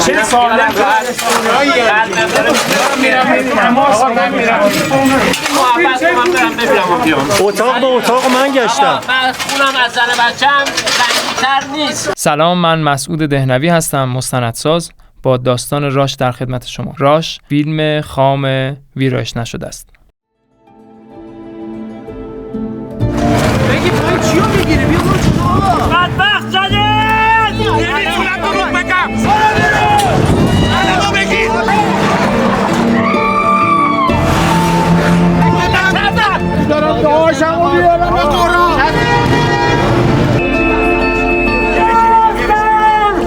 چه ساله اتاق به اتاق من گشتم. من خونم از زن بچم رنگی‌تر نیست. سلام، من مسعود دهنوی هستم، مستندساز با داستان راش در خدمت شما. راش فیلم خام ویرایش نشده است. بگی پای چیو میگیری؟ بیا برو تو بدبخت زده! نمیتونم دروغ بگم! الانو بگید! دارم دعاشمو بیارم به قرآن!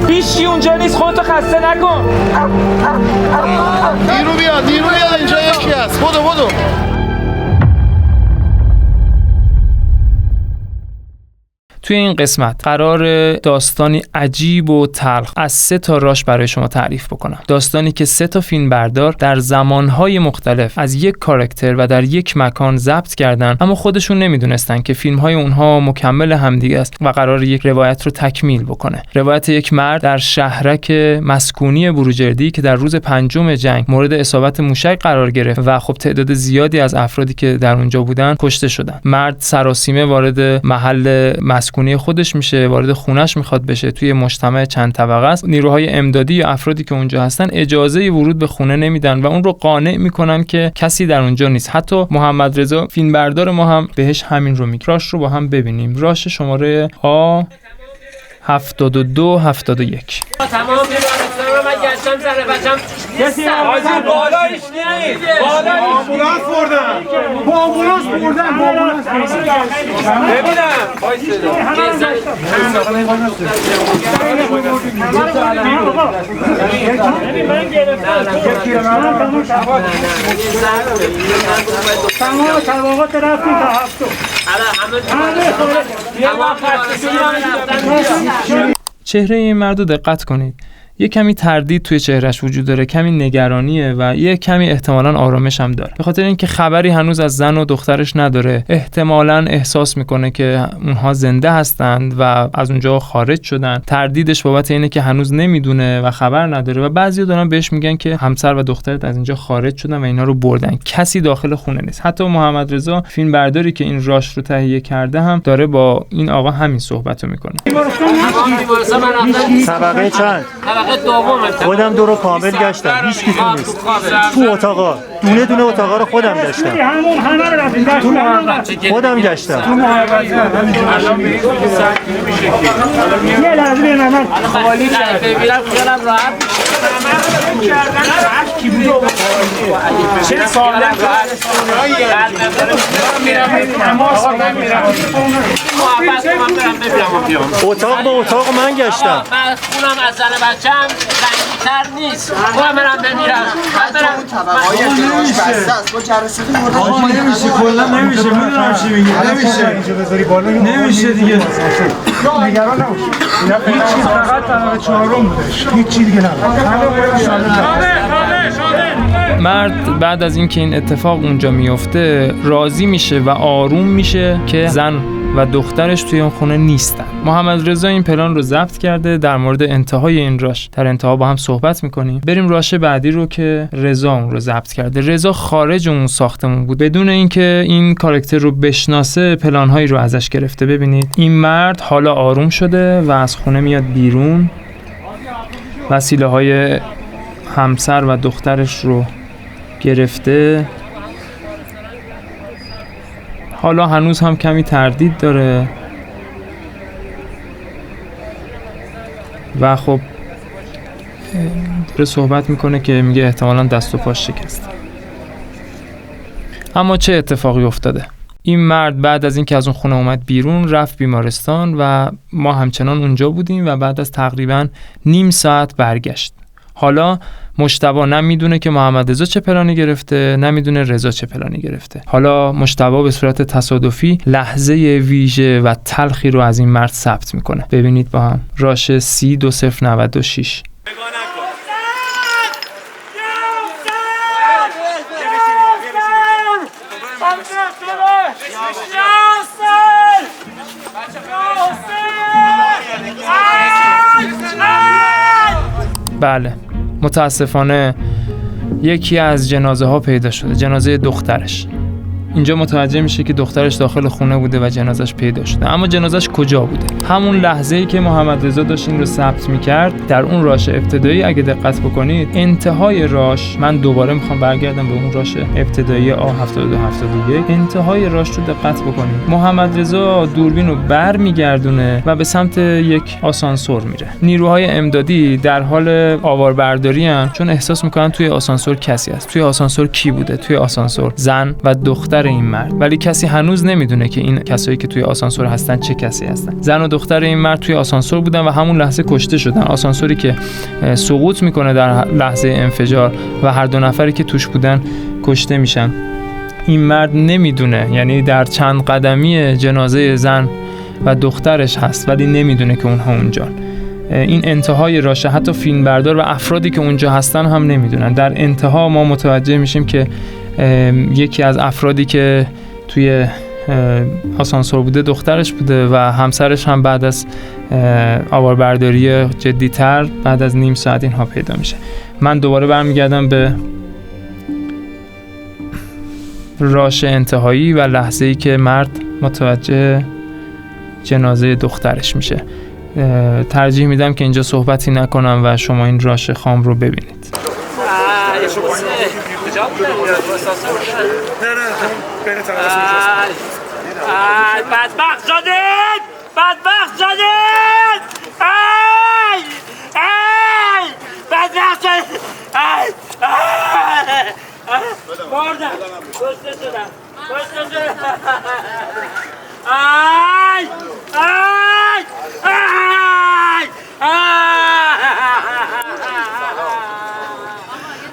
هیچی اونجا نیست، خودتو خسته نکن! دیرو بیا اینجا یکی هست. بدو توی این قسمت قرار داستانی عجیب و تلخ از 3 تا راش برای شما تعریف بکنم. داستانی که 3 تا فیلم بردار در زمانهای مختلف از یک کاراکتر و در یک مکان ضبط کردن، اما خودشون نمیدونستن که فیلم‌های اونها مکمل همدیگه است و قرار یک روایت رو تکمیل بکنه. روایت یک مرد در شهرک مسکونی بروجردی که در روز 5 جنگ مورد اصابت موشک قرار گرفت و خب تعداد زیادی از افرادی که در اونجا بودن کشته شدن. مرد سراسیمه وارد محل مسکونی خودش میشه، وارد خونش میخواد بشه. توی مجتمع چند طبقه است. نیروهای امدادی یا افرادی که اونجا هستن اجازه ورود به خونه نمیدن و اون رو قانع میکنن که کسی در اونجا نیست. حتی محمد رضا فیلمبردار ما هم بهش همین رو میگه. راش رو با هم ببینیم. راش شماره A 7271. تمام بیمارستان من گشتم زن بچم کسی آجی بالایش نیست! آمبولانس بردن! با آمبولانس ببینم! من گرفتم! تمام طبقات رفتیم تا 7. چهره این مرد رو دقت کنید. یه کمی تردید توی چهرهش وجود داره، کمی نگرانیه و یه کمی احتمالاً آرامش هم داره. به خاطر اینکه خبری هنوز از زن و دخترش نداره، احتمالاً احساس میکنه که اونها زنده هستند و از اونجا خارج شدن. تردیدش بابت اینه که هنوز نمیدونه و خبر نداره و بعضیا دارن بهش میگن که همسر و دخترت از اینجا خارج شدن و اینا رو بردن. کسی داخل خونه نیست. حتی محمد رضا فیلمبرداری که این راش رو تهیه کرده هم داره با این آقا همین صحبتو میکنه. طبقه چند؟ خودم دورو کامل گشتم، هیچ کی تو نیست. تو اتاقا دونه اتاقا رو خودم گشتم. همه رو رفتیم خودم گشتم. الان یه لحظه ببینم من خالی ببینم خیالم راحت چه ساله اتاق به اتاق من گشتم. من خونم از زن بچم رنگی‌تر نیست. من برم بمیرم. نمیشه کلا نمیشه. میدونم چی میگی. نمیشه دیگه. نگران نباش. هیچ فقط طبقه 4 بودش. هیچ چیز دیگه نبود. مرد بعد از اینکه این اتفاق اونجا میفته راضی میشه و آروم میشه که زن و دخترش توی اون خونه نیستن. محمد رضا این پلان رو ضبط کرده. در مورد انتهای این راش در انتها با هم صحبت میکنیم. بریم راش بعدی رو که رضا اون رو ضبط کرده. رضا خارج اون ساختمون بود، بدون اینکه این کاراکتر رو بشناسه پلانهایی رو ازش گرفته. ببینید این مرد حالا آروم شده و از خونه میاد بیرون. وسیله های همسر و دخترش رو گرفته. حالا هنوز هم کمی تردید داره و خب داره صحبت میکنه که میگه احتمالاً دست و پاش شکسته. اما چه اتفاقی افتاده؟ این مرد بعد از اینکه از اون خونه اومد بیرون رفت بیمارستان و ما همچنان اونجا بودیم و بعد از تقریباً نیم ساعت برگشت. حالا مجتبی نمیدونه که محمد رضا چه پلانی گرفته، نمیدونه رضا چه پلانی گرفته. حالا مجتبی به صورت تصادفی لحظه ویژه و تلخی رو از این مرد ثبت میکنه. ببینید با هم. راش 302096. بله، متاسفانه یکی از جنازه ها پیدا شده، جنازه دخترش. اینجا متوجه میشه که دخترش داخل خونه بوده و جنازش پیدا شده. اما جنازش کجا بوده؟ همون لحظه‌ای که محمد رضا داشت این رو ثبت می‌کرد، در اون راش ابتدایی اگه دقت بکنید، انتهای راش، من دوباره میخوام برگردم به اون راش ابتدایی A72-71، انتهای راش رو دقت بکنید. محمد رضا دوربین رو برمیگردونه و به سمت یک آسانسور میره. نیروهای امدادی در حال آواربرداری ان، چون احساس میکنن توی آسانسور کسی هست. توی آسانسور کی بوده؟ توی آسانسور زن و دختر این مرد، ولی کسی هنوز نمیدونه که این کسایی که توی آسانسور هستن چه کسی هستن. زن و دختر این مرد توی آسانسور بودن و همون لحظه کشته شدن. آسانسوری که سقوط میکنه در لحظه انفجار و هر دو نفری که توش بودن کشته میشن. این مرد نمیدونه، یعنی در چند قدمی جنازه زن و دخترش هست ولی نمیدونه که اونها اونجا. این انتهای راشه، حتی فیلمبردار و افرادی که اونجا هستن هم نمیدونن. در انتها ما متوجه میشیم که یکی از افرادی که توی آسانسور بوده دخترش بوده و همسرش هم بعد از آواربرداری جدی‌تر بعد از نیم ساعت اینها پیدا میشه. من دوباره برمیگردم به راش انتهایی و لحظه‌ای که مرد متوجه جنازه دخترش میشه. ترجیح میدم که اینجا صحبتی نکنم و شما این راش خام رو ببینید. بدبخت شدید! بدبخت شدید! ای! ای! بدبخت شدید! ای! مردم! کشته شدم! کشته شدم! ای! ای! ای!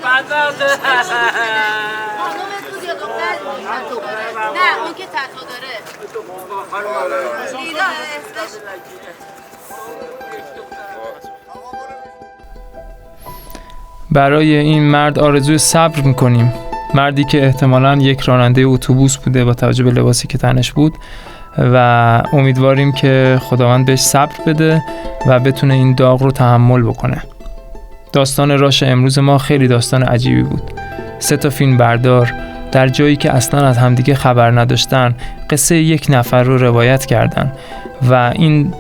بدبخت شدم! نه اون که تتو داره لیلا اسمش برای این مرد آرزوی صبر میکنیم. مردی که احتمالاً یک راننده اتوبوس بوده با توجه به لباسی که تنش بود و امیدواریم که خداوند بهش صبر بده و بتونه این داغ رو تحمل بکنه. داستان راش امروز ما خیلی داستان عجیبی بود. 3 فیلم بردار در جایی که اصلا از همدیگه خبر نداشتن قصه یک نفر رو روایت کردن و این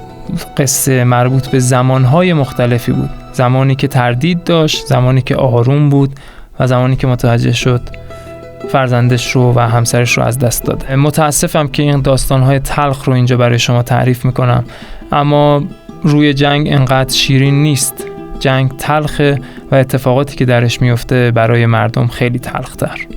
قصه مربوط به زمانهای مختلفی بود. زمانی که تردید داشت، زمانی که آروم بود و زمانی که متوجه شد فرزندش رو و همسرش رو از دست داده. متاسفم که این داستانهای تلخ رو اینجا برای شما تعریف میکنم، اما روی جنگ انقدر شیرین نیست. جنگ تلخه و اتفاقاتی که درش میفته برای مردم خیلی تلختر.